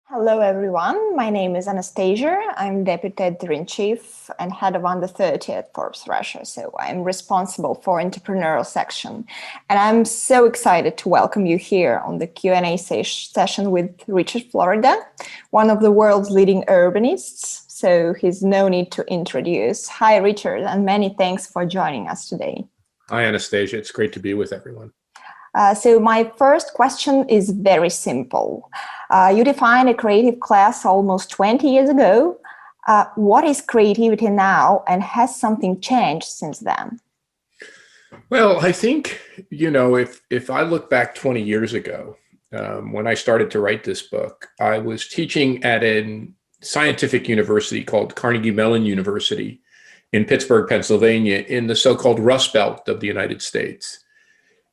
Hello, everyone. My name is Anastasia. I'm Deputy Editor-in-Chief and Head of Under 30 at Forbes Russia. So I'm responsible for entrepreneurial section. And I'm so excited to welcome you here on the Q&A session with Rичард Флорида, one of the world's leading urbanists. So he's no need to introduce. Hi, Richard, and many thanks for joining us today. Hi, Anastasia. It's great to be with everyone. So my first question is very simple. You defined a creative class almost 20 years ago. What is creativity now, and has something changed since then? Well, I think, if I look back 20 years ago, when I started to write this book, I was teaching at a scientific university called Carnegie Mellon University in Pittsburgh, Pennsylvania, in the so-called Rust Belt of the United States.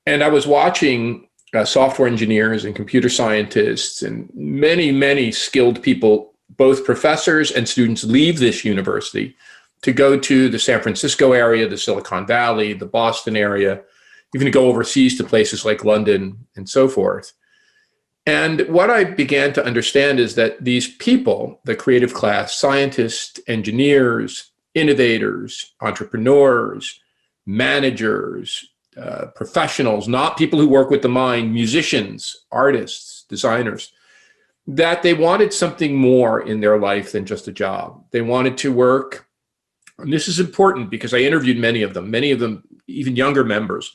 And I was watching software engineers and computer scientists and many, many skilled people, both professors and students, leave this university to go to the San Francisco area, the Silicon Valley, the Boston area, even to go overseas to places like London and so forth. And what I began to understand is that these people, the creative class, scientists, engineers, innovators, entrepreneurs, managers, professionals, not people who work with the mind, musicians, artists, designers, that they wanted something more in their life than just a job. They wanted to work, and this is important because I interviewed many of them, even younger members.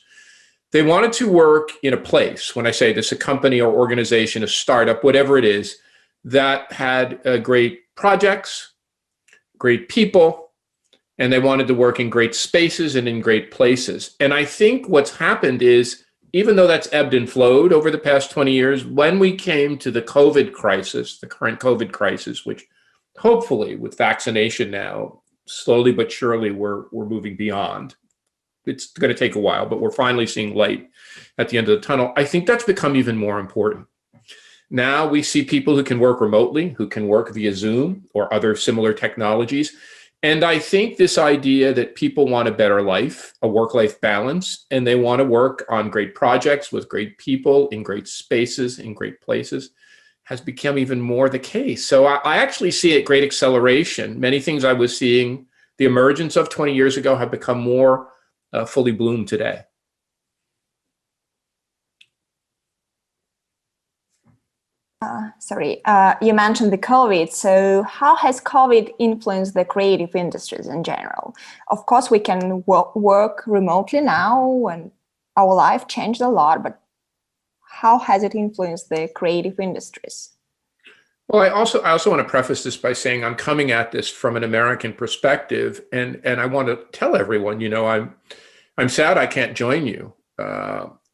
They wanted to work in a place, when I say this, a company or organization, a startup, whatever it is, that had great projects, great people, and they wanted to work in great spaces and in great places. And I think what's happened is, even though that's ebbed and flowed over the past 20 years, when we came to the COVID crisis, the current COVID crisis, which hopefully with vaccination now, slowly but surely we're moving beyond. It's going to take a while, but we're finally seeing light at the end of the tunnel. I think that's become even more important. Now we see people who can work remotely, who can work via Zoom or other similar technologies. And I think this idea that people want a better life, a work-life balance, and they want to work on great projects with great people in great spaces, in great places, has become even more the case. So I actually see a great acceleration. Many things I was seeing the emergence of 20 years ago have become more fully bloomed today. You mentioned the COVID. So how has COVID influenced the creative industries in general? Of course, we can work remotely now and our life changed a lot, but how has it influenced the creative industries? Well, I also want to preface this by saying I'm coming at this from an American perspective, and I want to tell everyone, I'm sad I can't join you.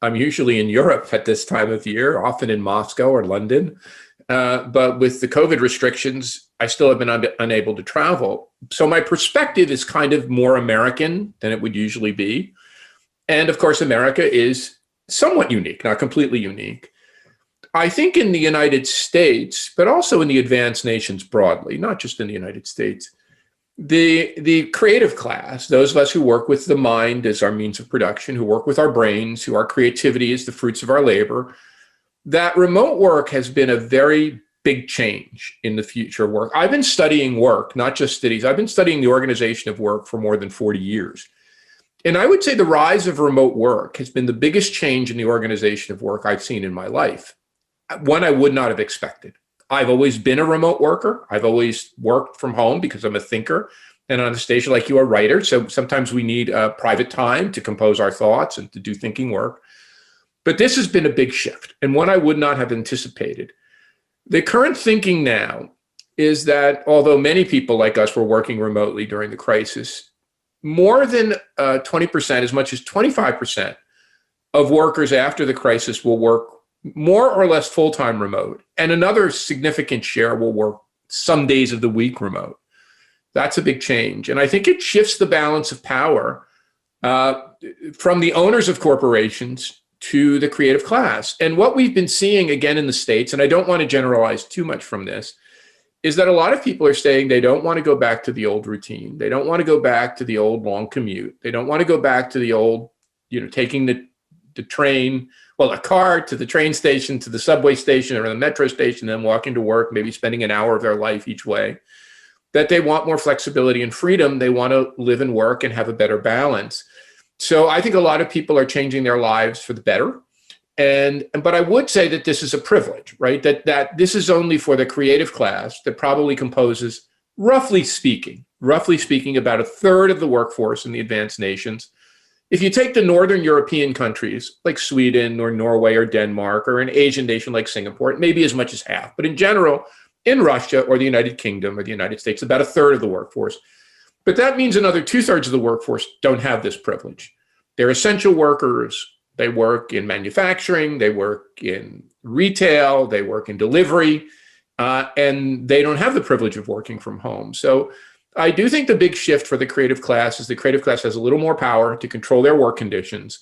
I'm usually in Europe at this time of year, often in Moscow or London. But with the COVID restrictions, I still have been unable to travel. So my perspective is kind of more American than it would usually be. And of course, America is somewhat unique, not completely unique. I think in the United States, but also in the advanced nations broadly, not just in the United States, the creative class, those of us who work with the mind as our means of production, who work with our brains, who our creativity is the fruits of our labor, that remote work has been a very big change in the future of work. I've been studying work, not just studies. I've been studying the organization of work for more than 40 years. And I would say the rise of remote work has been the biggest change in the organization of work I've seen in my life, one I would not have expected. I've always been a remote worker. I've always worked from home because I'm a thinker, and on a station like you, a writer. So sometimes we need private time to compose our thoughts and to do thinking work. But this has been a big shift, and one I would not have anticipated. The current thinking now is that although many people like us were working remotely during the crisis, more than 20%, as much as 25% of workers after the crisis will work more or less full-time remote, and another significant share will work some days of the week remote. That's a big change. And I think it shifts the balance of power from the owners of corporations to the creative class. And what we've been seeing again in the States, and I don't want to generalize too much from this, is that a lot of people are saying they don't want to go back to the old routine. They don't want to go back to the old long commute. They don't want to go back to the old, taking the train well, a car to the train station, to the subway station or the metro station, then walking to work, maybe spending an hour of their life each way, that they want more flexibility and freedom. They want to live and work and have a better balance. So I think a lot of people are changing their lives for the better. But I would say that this is a privilege, right? That this is only for the creative class that probably composes, roughly speaking, about a third of the workforce in the advanced nations. If you take the Northern European countries like Sweden or Norway or Denmark, or an Asian nation like Singapore, it may be as much as half. But in general, in Russia or the United Kingdom or the United States, about a third of the workforce. But that means another 2/3 of the workforce don't have this privilege. They're essential workers. They work in manufacturing, they work in retail, they work in delivery, and they don't have the privilege of working from home. So I do think the big shift for the creative class is the creative class has a little more power to control their work conditions,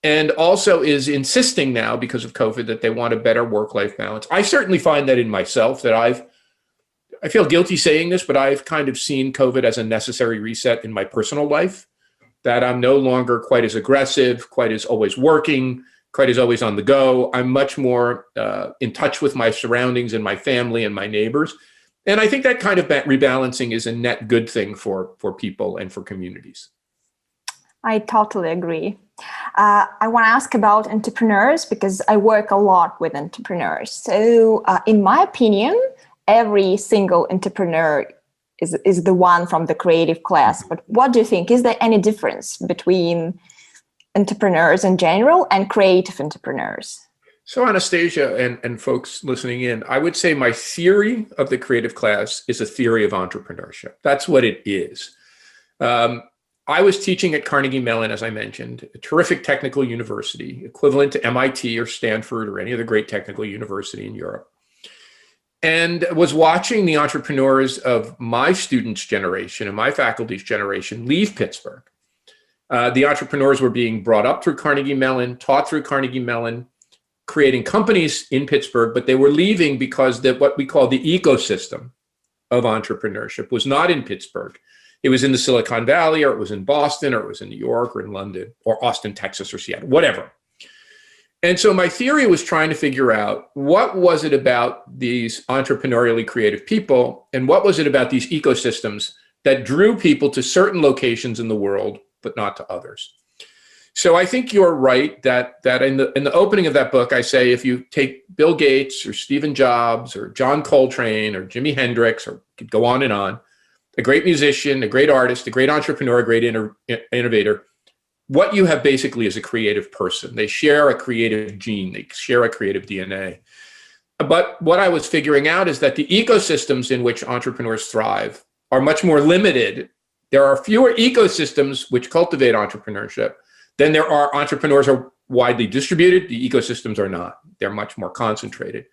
and also is insisting now, because of COVID, that they want a better work-life balance. I certainly find that in myself, that I feel guilty saying this, but I've kind of seen COVID as a necessary reset in my personal life, that I'm no longer quite as aggressive, quite as always working, quite as always on the go. I'm much more in touch with my surroundings and my family and my neighbors. And I think that kind of rebalancing is a net good thing for people and for communities. I totally agree. I want to ask about entrepreneurs, because I work a lot with entrepreneurs. So in my opinion, every single entrepreneur is the one from the creative class. But what do you think? Is there any difference between entrepreneurs in general and creative entrepreneurs? So Anastasia and folks listening in, I would say my theory of the creative class is a theory of entrepreneurship. That's what it is. I was teaching at Carnegie Mellon, as I mentioned, a terrific technical university, equivalent to MIT or Stanford or any other great technical university in Europe, and was watching the entrepreneurs of my students' generation and my faculty's generation leave Pittsburgh. The entrepreneurs were being brought up through Carnegie Mellon, taught through Carnegie Mellon, creating companies in Pittsburgh, but they were leaving because what we call the ecosystem of entrepreneurship was not in Pittsburgh. It was in the Silicon Valley, or it was in Boston, or it was in New York, or in London, or Austin, Texas, or Seattle, whatever. And so my theory was trying to figure out, what was it about these entrepreneurially creative people, and what was it about these ecosystems that drew people to certain locations in the world, but not to others? So I think you're right that in the opening of that book, I say, if you take Bill Gates or Stephen Jobs or John Coltrane or Jimi Hendrix, or could go on and on, a great musician, a great artist, a great entrepreneur, a great innovator, what you have basically is a creative person. They share a creative gene, they share a creative DNA. But what I was figuring out is that the ecosystems in which entrepreneurs thrive are much more limited. There are fewer ecosystems which cultivate entrepreneurship than there are entrepreneurs who are widely distributed. The ecosystems are not. They're much more concentrated.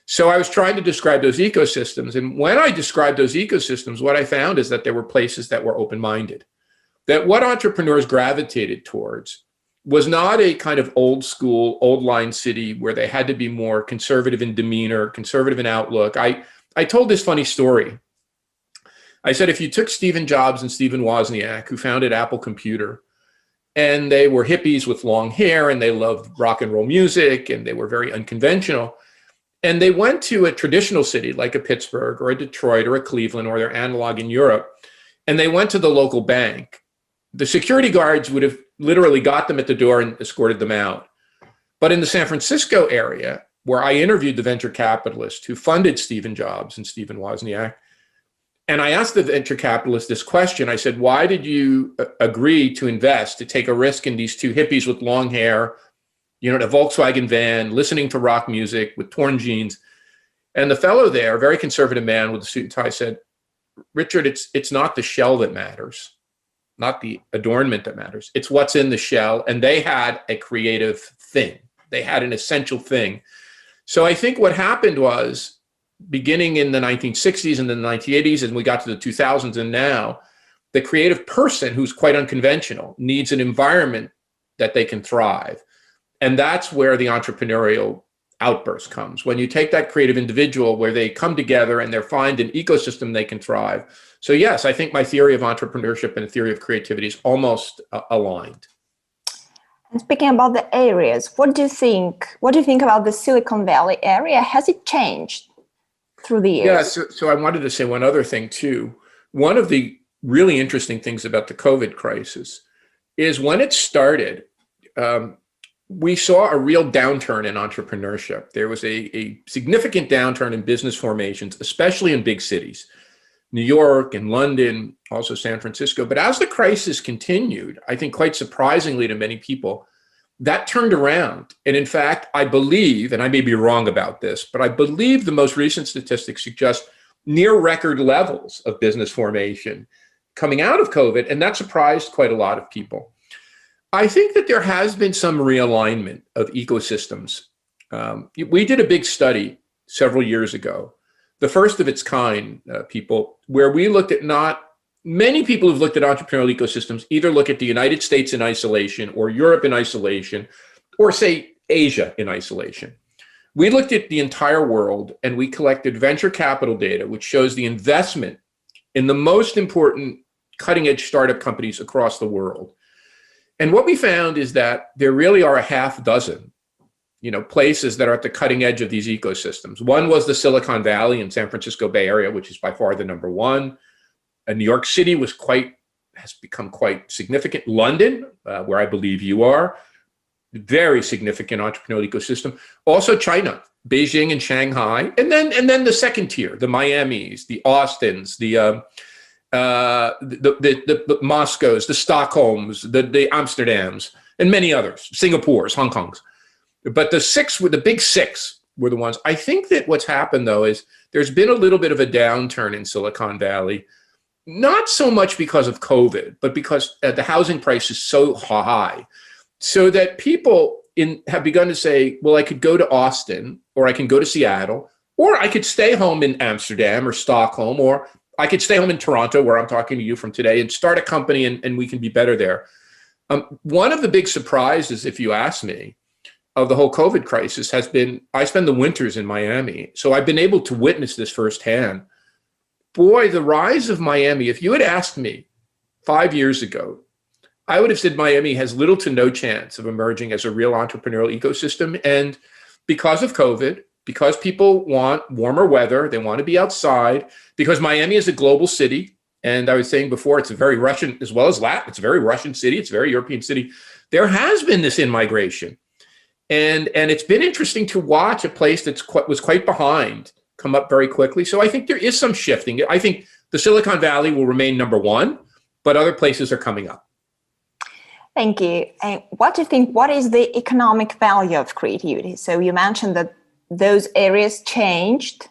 So I was trying to describe those ecosystems. And when I described those ecosystems, what I found is that there were places that were open-minded, that what entrepreneurs gravitated towards was not a kind of old school, old line city where they had to be more conservative in demeanor, conservative in outlook. I told this funny story. I said, if you took Stephen Jobs and Stephen Wozniak, who founded Apple Computer, and they were hippies with long hair, and they loved rock and roll music, and they were very unconventional, and they went to a traditional city like a Pittsburgh or a Detroit or a Cleveland or their analog in Europe, and they went to the local bank, the security guards would have literally got them at the door and escorted them out. But in the San Francisco area, where I interviewed the venture capitalist who funded Stephen Jobs and Stephen Wozniak, and I asked the venture capitalist this question. I said, why did you agree to invest, to take a risk in these two hippies with long hair, in a Volkswagen van, listening to rock music with torn jeans? And the fellow there, a very conservative man with a suit and tie, said, Richard, it's not the shell that matters, not the adornment that matters. It's what's in the shell. And they had a creative thing. They had an essential thing. So I think what happened was, beginning in the 1960s and then the 1980s, and we got to the 2000s and now, the creative person who's quite unconventional needs an environment that they can thrive. And that's where the entrepreneurial outburst comes. When you take that creative individual where they come together and they find an ecosystem they can thrive. So yes, I think my theory of entrepreneurship and the theory of creativity is almost aligned. And speaking about the areas, what do you think? What do you think about the Silicon Valley area? Has it changed through the Yeah, years? so I wanted to say one other thing too. One of the really interesting things about the COVID crisis is when it started, um, we saw a real downturn in entrepreneurship. There was a significant downturn in business formations, especially in big cities, New York and London, also San Francisco. But as the crisis continued, I think quite surprisingly to many people, that turned around. And in fact, I believe, and I may be wrong about this, but I believe the most recent statistics suggest near record levels of business formation coming out of COVID. And that surprised quite a lot of people. I think that there has been some realignment of ecosystems. We did a big study several years ago, the first of its kind, people, where we looked at not many people who've looked at entrepreneurial ecosystems either look at the United States in isolation or Europe in isolation, or say Asia in isolation. We looked at the entire world and we collected venture capital data, which shows the investment in the most important cutting edge startup companies across the world. And what we found is that there really are a half dozen, places that are at the cutting edge of these ecosystems. One was the Silicon Valley and San Francisco Bay Area, which is by far the number one. New York City has become quite significant. London, where I believe you are, very significant entrepreneurial ecosystem. Also China, Beijing and Shanghai, and then the second tier, the Miamis, the Austins, the Moscows, the Stockholms, the Amsterdams, and many others, Singapore's, Hong Kong's. But the big six were the ones. I think that what's happened, though, is there's been a little bit of a downturn in Silicon Valley, not so much because of COVID, but because the housing price is so high, so that people have begun to say, well, I could go to Austin, or I can go to Seattle, or I could stay home in Amsterdam or Stockholm, or I could stay home in Toronto, where I'm talking to you from today, and start a company, and we can be better there. One of the big surprises, if you ask me, of the whole COVID crisis has been, I spend the winters in Miami, so I've been able to witness this firsthand. Boy, the rise of Miami, if you had asked me 5 years ago, I would have said Miami has little to no chance of emerging as a real entrepreneurial ecosystem. And because of COVID, because people want warmer weather, they want to be outside, because Miami is a global city. And I was saying before, it's a very Russian, as well as Latin, it's a very Russian city, it's a very European city. There has been this in-migration. And it's been interesting to watch a place was quite behind come up very quickly. So I think there is some shifting. I think the Silicon Valley will remain number one, but other places are coming up. Thank you. And what do you think, what is the economic value of creativity? So you mentioned that those areas changed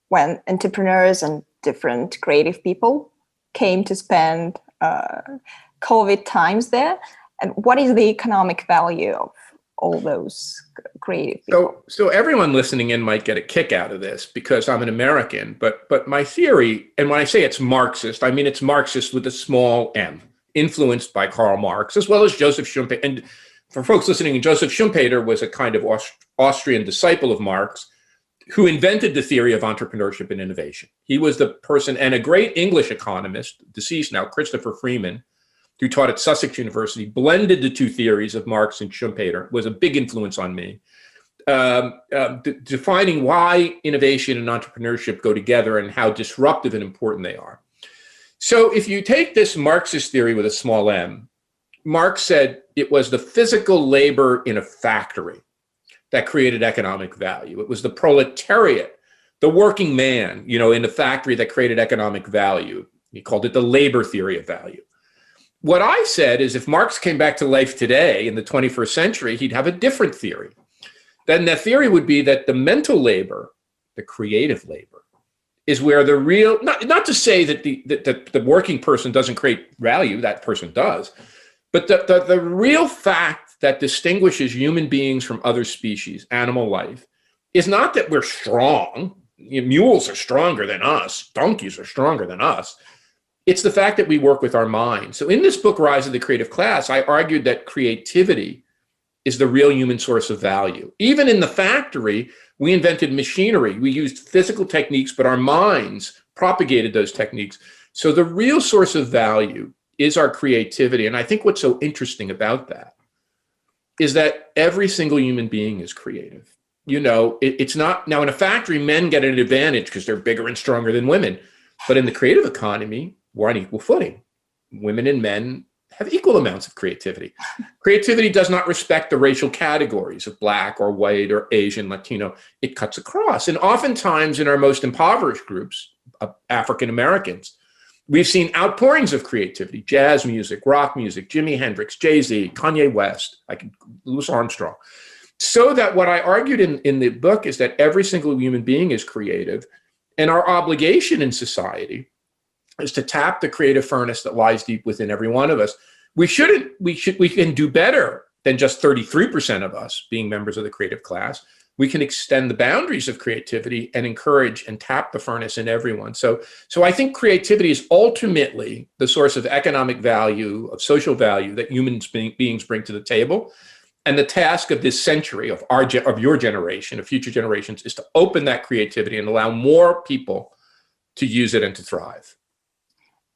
when entrepreneurs and different creative people came to spend COVID times there. And what is the economic value of all those creative people? So everyone listening in might get a kick out of this because I'm an American, but my theory, and when I say it's Marxist, I mean it's Marxist with a small m, influenced by Karl Marx, as well as Joseph Schumpeter. And for folks listening, Joseph Schumpeter was a kind of Austrian disciple of Marx who invented the theory of entrepreneurship and innovation. He was the person, and a great English economist, deceased now, Christopher Freeman, who taught at Sussex University, blended the two theories of Marx and Schumpeter, was a big influence on me, defining why innovation and entrepreneurship go together and how disruptive and important they are. So if you take this Marxist theory with a small m, Marx said it was the physical labor in a factory that created economic value. It was the proletariat, the working man, in the factory that created economic value. He called it the labor theory of value. What I said is if Marx came back to life today in the 21st century, he'd have a different theory. Then the theory would be that the mental labor, the creative labor, is where the real, not to say that the working person doesn't create value, that person does, but the real fact that distinguishes human beings from other species, animal life, is not that we're strong. Mules are stronger than us. Donkeys are stronger than us. It's the fact that we work with our mind. So in this book, Rise of the Creative Class, I argued that creativity is the real human source of value. Even in the factory, we invented machinery. We used physical techniques, but our minds propagated those techniques. So the real source of value is our creativity. And I think what's so interesting about that is that every single human being is creative. It's not, now in a factory, men get an advantage because they're bigger and stronger than women. But in the creative economy, we're on equal footing. Women and men have equal amounts of creativity. Creativity does not respect the racial categories of Black or white or Asian, Latino. It cuts across. And oftentimes in our most impoverished groups, African Americans, we've seen outpourings of creativity: jazz music, rock music, Jimi Hendrix, Jay-Z, Kanye West, Louis Armstrong. So that what I argued in the book is that every single human being is creative, and our obligation in society is to tap the creative furnace that lies deep within every one of us. We can do better than just 33% of us being members of the creative class. We can extend the boundaries of creativity and encourage and tap the furnace in everyone. So I think creativity is ultimately the source of economic value, of social value that human beings bring to the table. And the task of this century, of your generation, of future generations, is to open that creativity and allow more people to use it and to thrive.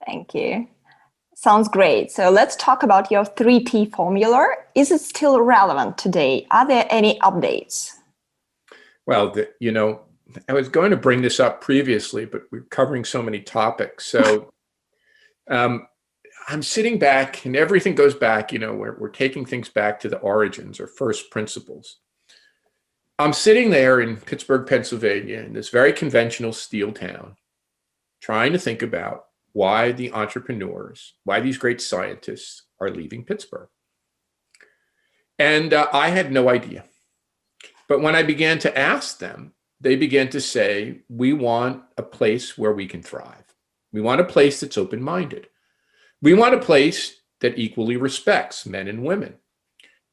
Thank you. Sounds great. So let's talk about your 3T formula. Is it still relevant today? Are there any updates? Well, I was going to bring this up previously, but we're covering so many topics. So I'm sitting back, and everything goes back, we're taking things back to the origins or first principles. I'm sitting there in Pittsburgh, Pennsylvania, in this very conventional steel town, trying to think about why the entrepreneurs, why these great scientists are leaving Pittsburgh. And I had no idea. But when I began to ask them, they began to say, we want a place where we can thrive. We want a place that's open-minded. We want a place that equally respects men and women.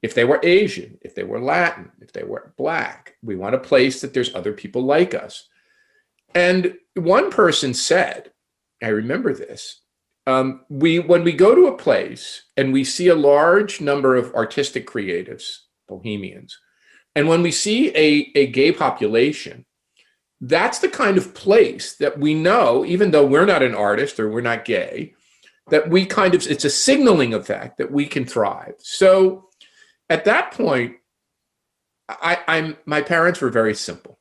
If they were Asian, if they were Latin, if they were Black, we want a place that there's other people like us. And one person said, I remember this, when we go to a place and we see a large number of artistic creatives, bohemians, and when we see a gay population, that's the kind of place that we know, even though we're not an artist or we're not gay, that it's a signaling effect that we can thrive. So at that point, my parents were very simple.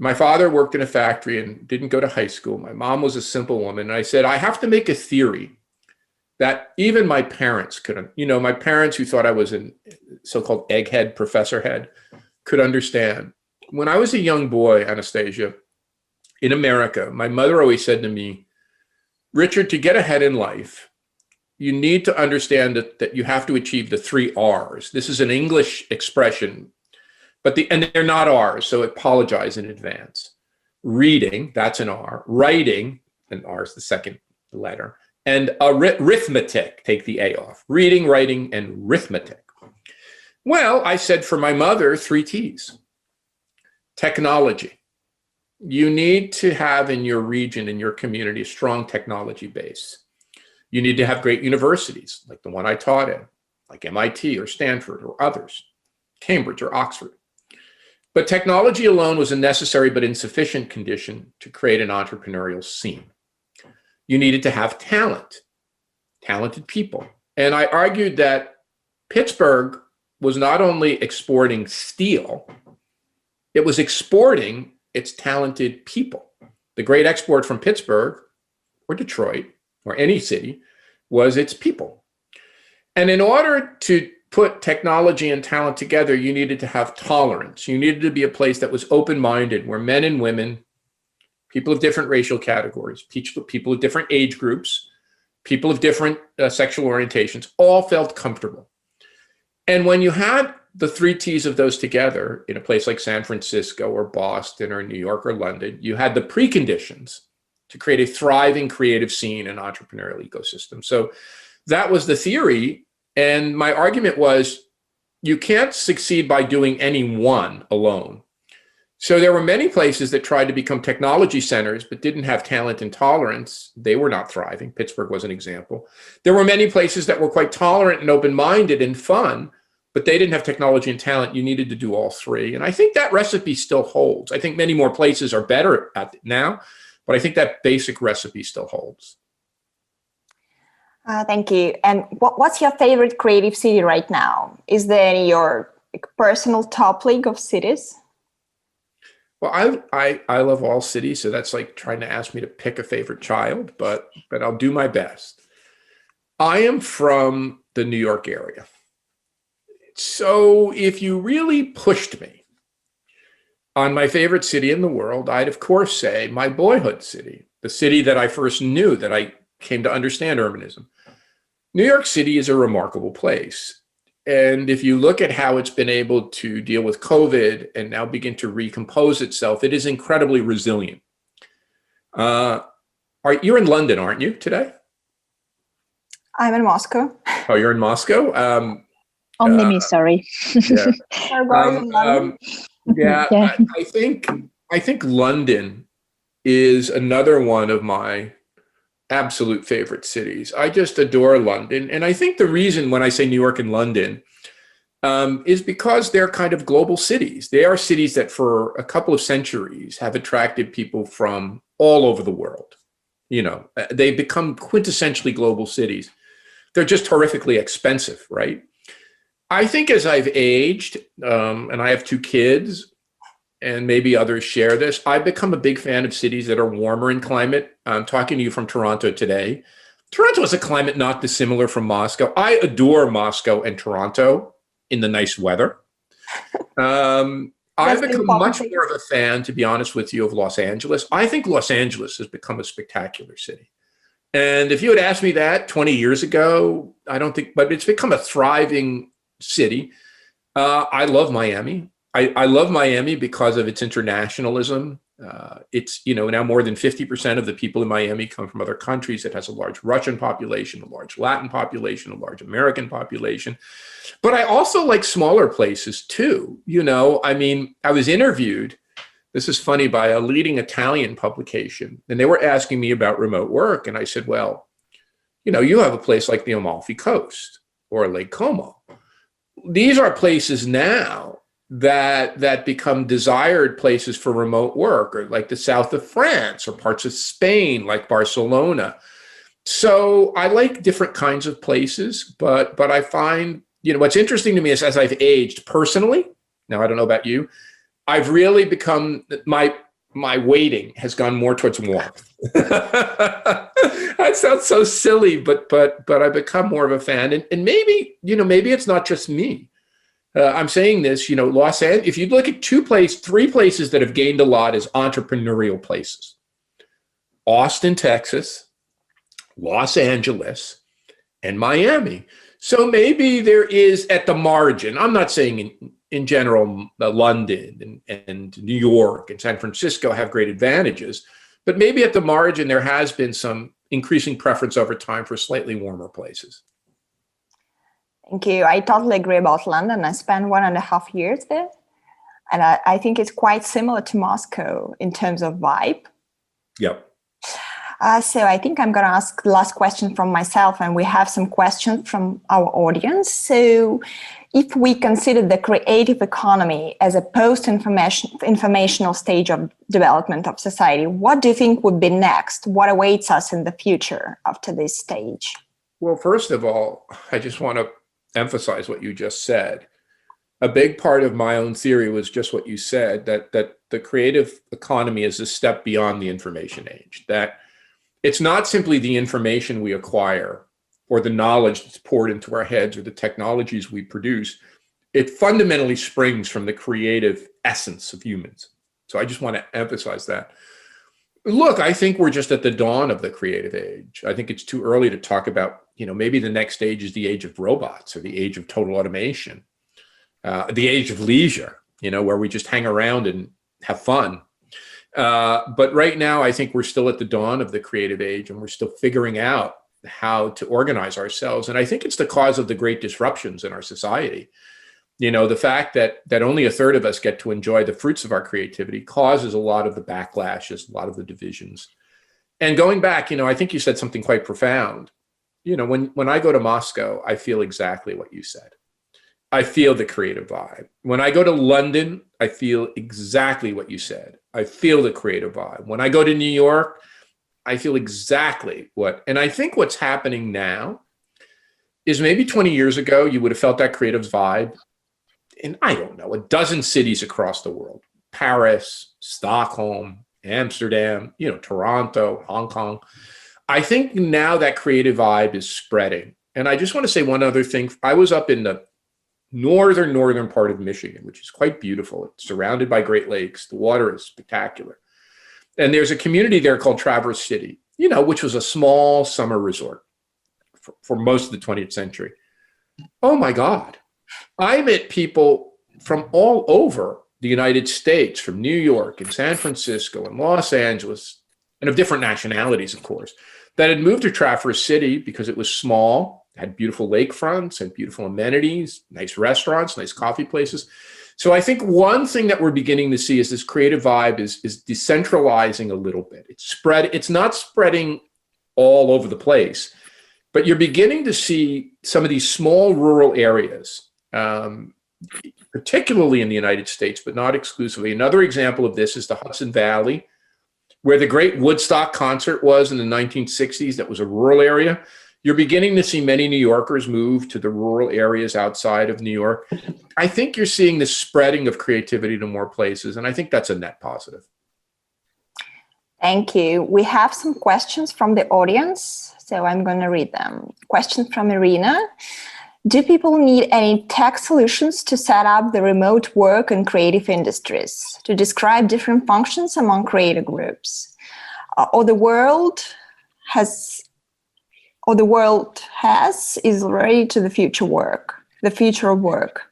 My father worked in a factory and didn't go to high school. My mom was a simple woman. And I said, I have to make a theory that even my parents couldn't, my parents who thought I was a so-called egghead, professor head, could understand. When I was a young boy, Anastasia, in America, my mother always said to me, Richard, to get ahead in life, you need to understand that you have to achieve the 3 R's. This is an English expression, and they're not R's, so apologize in advance. Reading, that's an R. Writing, an R is the second letter. And arithmetic, take the A off. Reading, writing, and arithmetic. Well, I said for my mother, 3 T's. Technology. You need to have in your region, in your community, a strong technology base. You need to have great universities, like the one I taught in, like MIT or Stanford or others, Cambridge or Oxford. But technology alone was a necessary but insufficient condition to create an entrepreneurial scene. You needed to have talent, talented people. And I argued that Pittsburgh was not only exporting steel, it was exporting its talented people. The great export from Pittsburgh or Detroit or any city was its people. And in order to put technology and talent together, you needed to have tolerance. You needed to be a place that was open-minded, where men and women, people of different racial categories, people of different age groups, people of different sexual orientations, all felt comfortable. And when you had the 3 T's of those together in a place like San Francisco or Boston or New York or London, you had the preconditions to create a thriving creative scene and entrepreneurial ecosystem. So that was the theory. And my argument was, you can't succeed by doing any one alone. So there were many places that tried to become technology centers, but didn't have talent and tolerance. They were not thriving. Pittsburgh was an example. There were many places that were quite tolerant and open-minded and fun, but they didn't have technology and talent. You needed to do all 3. And I think that recipe still holds. I think many more places are better at it now, but I think that basic recipe still holds. Thank you. And what's your favorite creative city right now? Is there your personal top league of cities? Well, I love all cities, so that's like trying to ask me to pick a favorite child, but I'll do my best. I am from the New York area. So if you really pushed me on my favorite city in the world, I'd of course say my boyhood city, the city that I first knew, that I came to understand urbanism. New York City is a remarkable place. And if you look at how it's been able to deal with COVID and now begin to recompose itself, it is incredibly resilient. You're in London, aren't you, today? I'm in Moscow. Oh, you're in Moscow? Only me, sorry. Yeah. Yeah. Yeah, I think London is another one of my absolute favorite cities. I just adore London. And I think the reason when I say New York and London is because they're kind of global cities. They are cities that for a couple of centuries have attracted people from all over the world. You know, they become quintessentially global cities. They're just horrifically expensive, right? I think as I've aged, and I have two kids, and maybe others share this, I've become a big fan of cities that are warmer in climate. I'm talking to you from Toronto today. Toronto is a climate not dissimilar from Moscow. I adore Moscow and Toronto in the nice weather. I've become much more of a fan, to be honest with you, of Los Angeles. I think Los Angeles has become a spectacular city. And if you had asked me that 20 years ago, I don't think, but it's become a thriving city. I love Miami. I love Miami because of its internationalism. It's, now more than 50% of the people in Miami come from other countries. It has a large Russian population, a large Latin population, a large American population. But I also like smaller places too. I was interviewed, this is funny, by a leading Italian publication, and they were asking me about remote work. And I said, well, you have a place like the Amalfi Coast or Lake Como. These are places now that become desired places for remote work, or like the south of France or parts of Spain, like Barcelona. So I like different kinds of places, but I find, what's interesting to me is as I've aged personally, now I don't know about you, I've really become, my weighting has gone more towards warmth. That sounds so silly, but I've become more of a fan. And maybe it's not just me. I'm saying this, Los Angeles, if you look at three places that have gained a lot as entrepreneurial places: Austin, Texas, Los Angeles, and Miami. So maybe there is at the margin, I'm not saying in general, London and New York and San Francisco have great advantages, but maybe at the margin, there has been some increasing preference over time for slightly warmer places. Thank you. I totally agree about London. I spent 1.5 years there, and I think it's quite similar to Moscow in terms of vibe. Yep. So I think I'm going to ask the last question from myself, and we have some questions from our audience. So if we consider the creative economy as a post-informational stage of development of society, what do you think would be next? What awaits us in the future after this stage? Well, first of all, I just want to emphasize what you just said. A big part of my own theory was just what you said, that the creative economy is a step beyond the information age, that it's not simply the information we acquire or the knowledge that's poured into our heads or the technologies we produce. It fundamentally springs from the creative essence of humans. So I just want to emphasize that. Look, I think we're just at the dawn of the creative age. I think it's too early to talk about, maybe the next stage is the age of robots or the age of total automation, the age of leisure, where we just hang around and have fun. But right now, I think we're still at the dawn of the creative age, and we're still figuring out how to organize ourselves. And I think it's the cause of the great disruptions in our society. The fact that only a third of us get to enjoy the fruits of our creativity causes a lot of the backlashes, a lot of the divisions. And going back, I think you said something quite profound. When I go to Moscow, I feel exactly what you said. I feel the creative vibe. When I go to London, I feel exactly what you said. I feel the creative vibe. When I go to New York, I feel exactly and I think what's happening now is maybe 20 years ago, you would have felt that creative vibe in, I don't know, a dozen cities across the world: Paris, Stockholm, Amsterdam, Toronto, Hong Kong. I think now that creative vibe is spreading. And I just want to say one other thing. I was up in the northern part of Michigan, which is quite beautiful. It's surrounded by Great Lakes. The water is spectacular. And there's a community there called Traverse City, which was a small summer resort for most of the 20th century. Oh my God. I met people from all over the United States, from New York and San Francisco and Los Angeles, and of different nationalities, of course, that had moved to Traverse City because it was small, had beautiful lakefronts and beautiful amenities, nice restaurants, nice coffee places. So I think one thing that we're beginning to see is this creative vibe is decentralizing a little bit. It's not spreading all over the place, but you're beginning to see some of these small rural areas, particularly in the United States, but not exclusively. Another example of this is the Hudson Valley, where the great Woodstock concert was in the 1960s. That was a rural area. You're beginning to see many New Yorkers move to the rural areas outside of New York. I think you're seeing this spreading of creativity to more places, and I think that's a net positive. Thank you. We have some questions from the audience, so I'm going to read them. Question from Irina. Do people need any tech solutions to set up the remote work and creative industries, to describe different functions among creative groups? Or the world is ready to the future of work?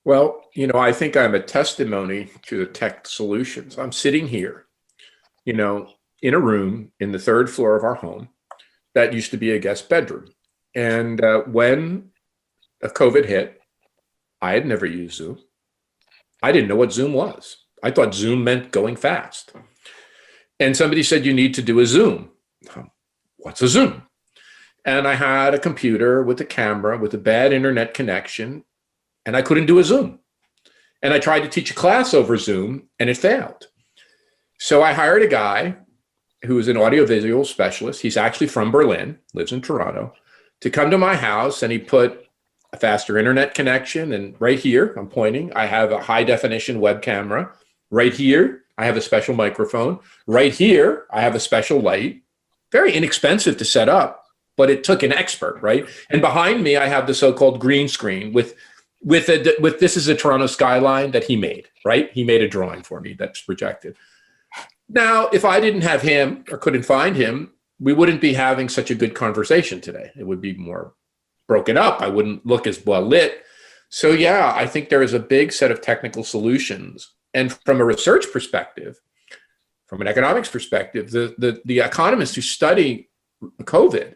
Well, I think I'm a testimony to the tech solutions. I'm sitting here, in a room in the third floor of our home that used to be a guest bedroom. And when COVID hit, I had never used Zoom. I didn't know what Zoom was. I thought Zoom meant going fast. And somebody said, you need to do a Zoom. What's a Zoom? And I had a computer with a camera with a bad internet connection, and I couldn't do a Zoom. And I tried to teach a class over Zoom, and it failed. So I hired a guy who is an audiovisual specialist. He's actually from Berlin, lives in Toronto, to come to my house, and he put a faster internet connection. And right here, I'm pointing, I have a high definition web camera. Right here, I have a special microphone. Right here, I have a special light. Very inexpensive to set up, but it took an expert, right? And behind me, I have the so-called green screen with this is a Toronto skyline that he made, right? He made a drawing for me that's projected. Now, if I didn't have him or couldn't find him, we wouldn't be having such a good conversation today. It would be more broken up. I wouldn't look as well lit. So yeah, I think there is a big set of technical solutions. And from a research perspective, from an economics perspective, the economists who study COVID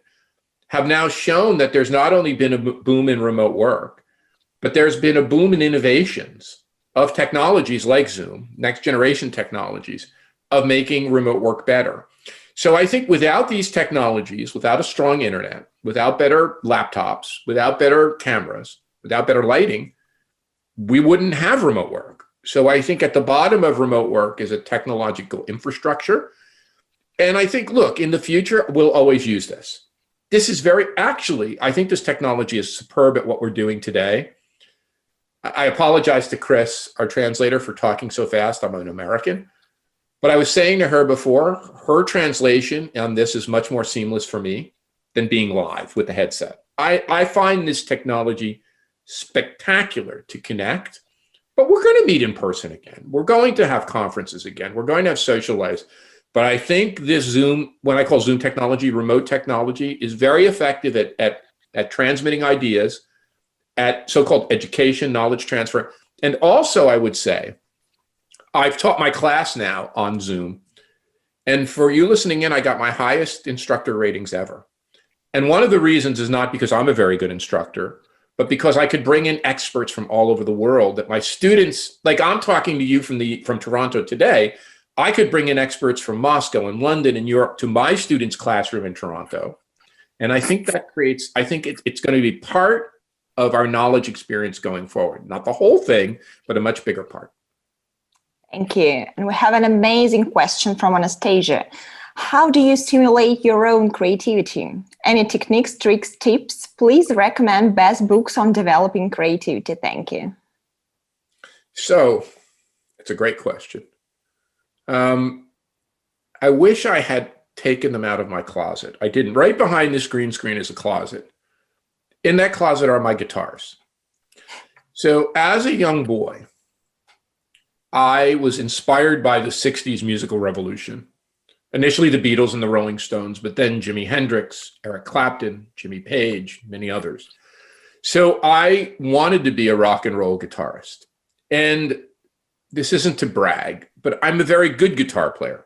have now shown that there's not only been a boom in remote work, but there's been a boom in innovations of technologies like Zoom, next generation technologies, of making remote work better. So I think without these technologies, without a strong internet, without better laptops, without better cameras, without better lighting, we wouldn't have remote work. So I think at the bottom of remote work is a technological infrastructure. And I think, look, in the future, we'll always use this. This is I think this technology is superb at what we're doing today. I apologize to Chris, our translator, for talking so fast. I'm an American. But I was saying to her before, her translation on this is much more seamless for me than being live with the headset. I find this technology spectacular to connect, but we're going to meet in person again. We're going to have conferences again. We're going to have social lives. But I think this Zoom, when I call Zoom technology, remote technology, is very effective at transmitting ideas, at so-called education, knowledge transfer. And also, I would say, I've taught my class now on Zoom. And for you listening in, I got my highest instructor ratings ever. And one of the reasons is not because I'm a very good instructor, but because I could bring in experts from all over the world that my students, like I'm talking to you from Toronto today, I could bring in experts from Moscow and London and Europe to my students' classroom in Toronto. And I think that creates, it's going to be part of our knowledge experience going forward. Not the whole thing, but a much bigger part. Thank you. And we have an amazing question from Anastasia. How do you stimulate your own creativity? Any techniques, tricks, tips? Please recommend best books on developing creativity. Thank you. So, it's a great question. I wish I had taken them out of my closet. I didn't. Right behind this green screen is a closet. In that closet are my guitars. So as a young boy, I was inspired by the 60s musical revolution. Initially the Beatles and the Rolling Stones, but then Jimi Hendrix, Eric Clapton, Jimmy Page, many others. So I wanted to be a rock and roll guitarist. And this isn't to brag, but I'm a very good guitar player.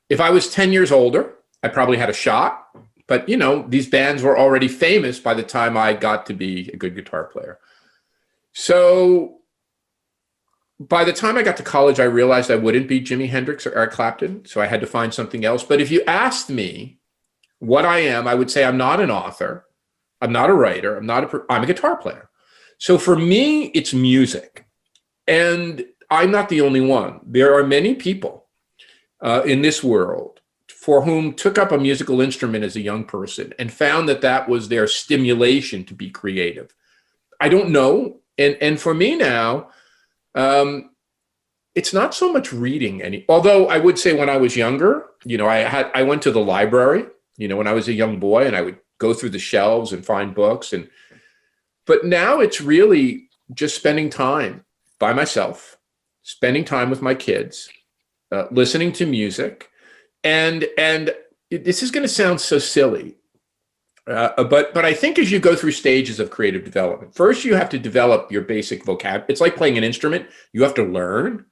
If I was 10 years older, I probably had a shot, but you know, these bands were already famous by the time I got to be a good guitar player. So by the time I got to college, I realized I wouldn't be Jimi Hendrix or Eric Clapton, so I had to find something else. But if you asked me what I am, I would say I'm not an author, I'm not a writer, I'm a guitar player. So for me, it's music. And I'm not the only one. There are many people in this world for whom took up a musical instrument as a young person and found that that was their stimulation to be creative. I don't know. And for me now, it's not so much reading although I would say when I was younger, you know, I went to the library, you know, when I was a young boy, and I would go through the shelves and find books. But now it's really just spending time by myself, spending time with my kids, listening to music. And this is going to sound so silly, but I think as you go through stages of creative development, first you have to develop your basic vocabulary. It's like playing an instrument. You have to learn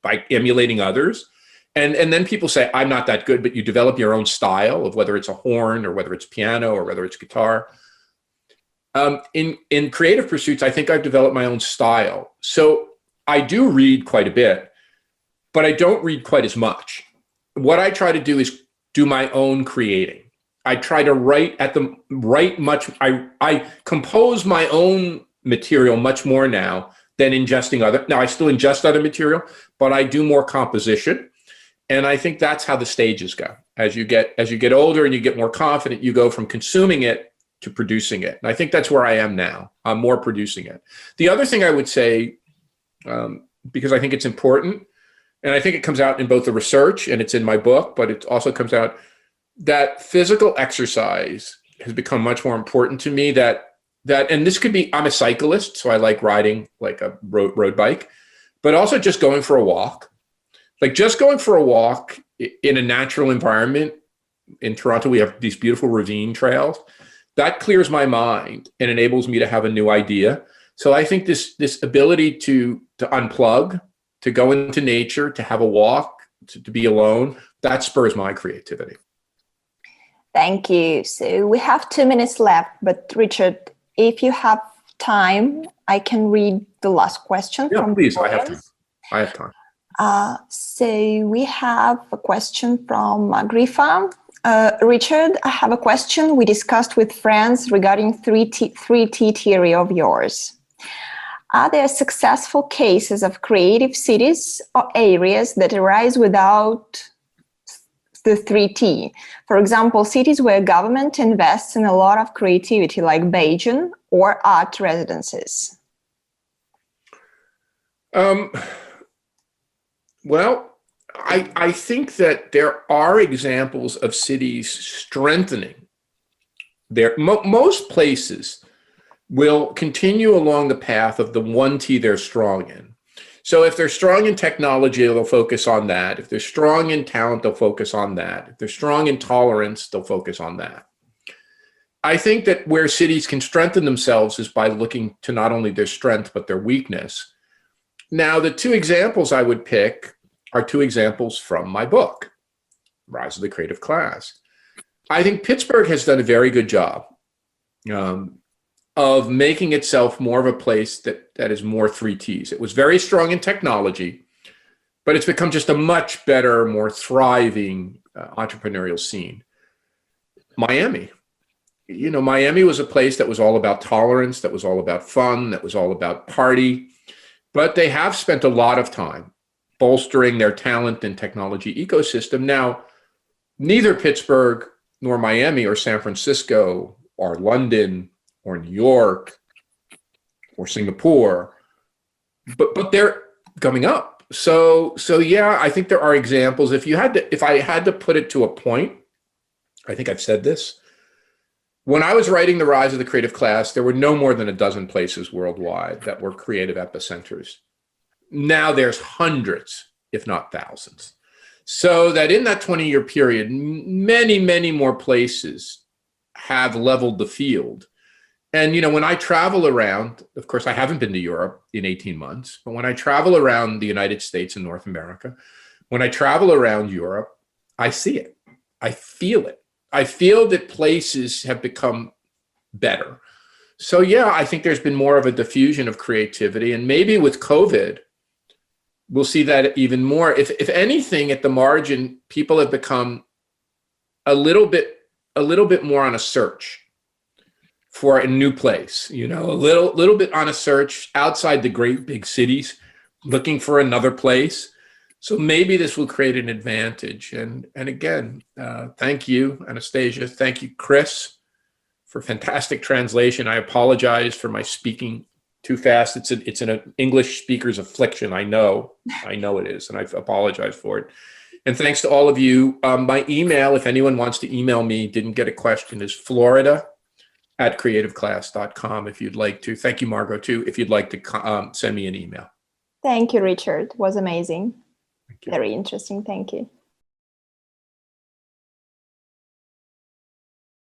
by emulating others. And then people say, I'm not that good, but you develop your own style of whether it's a horn or whether it's piano or whether it's guitar. In creative pursuits, I think I've developed my own style. So I do read quite a bit, but I don't read quite as much. What I try to do is do my own creating. I try to I compose my own material much more now than ingesting other. Now I still ingest other material, but I do more composition. And I think that's how the stages go. As you get older and you get more confident, you go from consuming it to producing it. And I think that's where I am now. I'm more producing it. The other thing I would say, because I think it's important, and I think it comes out in both the research and it's in my book, but it also comes out that physical exercise has become much more important to me. And this could be, I'm a cyclist, so I like riding like a road bike, but also just going for a walk. Like just going for a walk in a natural environment. In Toronto, we have these beautiful ravine trails. That clears my mind and enables me to have a new idea. So I think this ability to unplug, to go into nature, to have a walk, to be alone, that spurs my creativity. Thank you. So we have 2 minutes left, but Richard, if you have time, I can read the last question. Yeah, please, I have time. I have time. So we have a question from Grifa. Richard, I have a question we discussed with friends regarding 3T theory of yours. Are there successful cases of creative cities or areas that arise without the 3T? For example, cities where government invests in a lot of creativity, like Beijing, or art residences? Well, I think that there are examples of cities strengthening most places will continue along the path of the 1T they're strong in. So if they're strong in technology, they'll focus on that. If they're strong in talent, they'll focus on that. If they're strong in tolerance, they'll focus on that. I think that where cities can strengthen themselves is by looking to not only their strength, but their weakness. Now, the two examples I would pick are two examples from my book, Rise of the Creative Class. I think Pittsburgh has done a very good job of making itself more of a place that is more 3Ts. It was very strong in technology, but it's become just a much better, more thriving entrepreneurial scene. Miami. Miami was a place that was all about tolerance, that was all about fun, that was all about party, but they have spent a lot of time bolstering their talent and technology ecosystem. Now, neither Pittsburgh nor Miami or San Francisco or London or New York or Singapore, but they're coming up. So yeah, I think there are examples. If I had to put it to a point, I think I've said this. When I was writing The Rise of the Creative Class, there were no more than a dozen places worldwide that were creative epicenters. Now there's hundreds, if not thousands. So that in that 20-year period, many, many more places have leveled the field. And, when I travel around, of course, I haven't been to Europe in 18 months, but when I travel around the United States and North America, when I travel around Europe, I see it. I feel it. I feel that places have become better. So yeah, I think there's been more of a diffusion of creativity, and maybe with COVID, we'll see that even more. If anything, at the margin, people have become a little bit more on a search for a new place, a little bit on a search outside the great big cities, looking for another place. So maybe this will create an advantage. And again, thank you, Anastasia. Thank you, Chris, for fantastic translation. I apologize for my speaking too fast. It's an English speaker's affliction. I know it is, and I apologize for it. And thanks to all of you. My email, if anyone wants to email me, didn't get a question, is florida@creativeclass.com if you'd like to. Thank you, Margot, too, if you'd like to send me an email. Thank you, Richard. It was amazing. Very interesting. Thank you.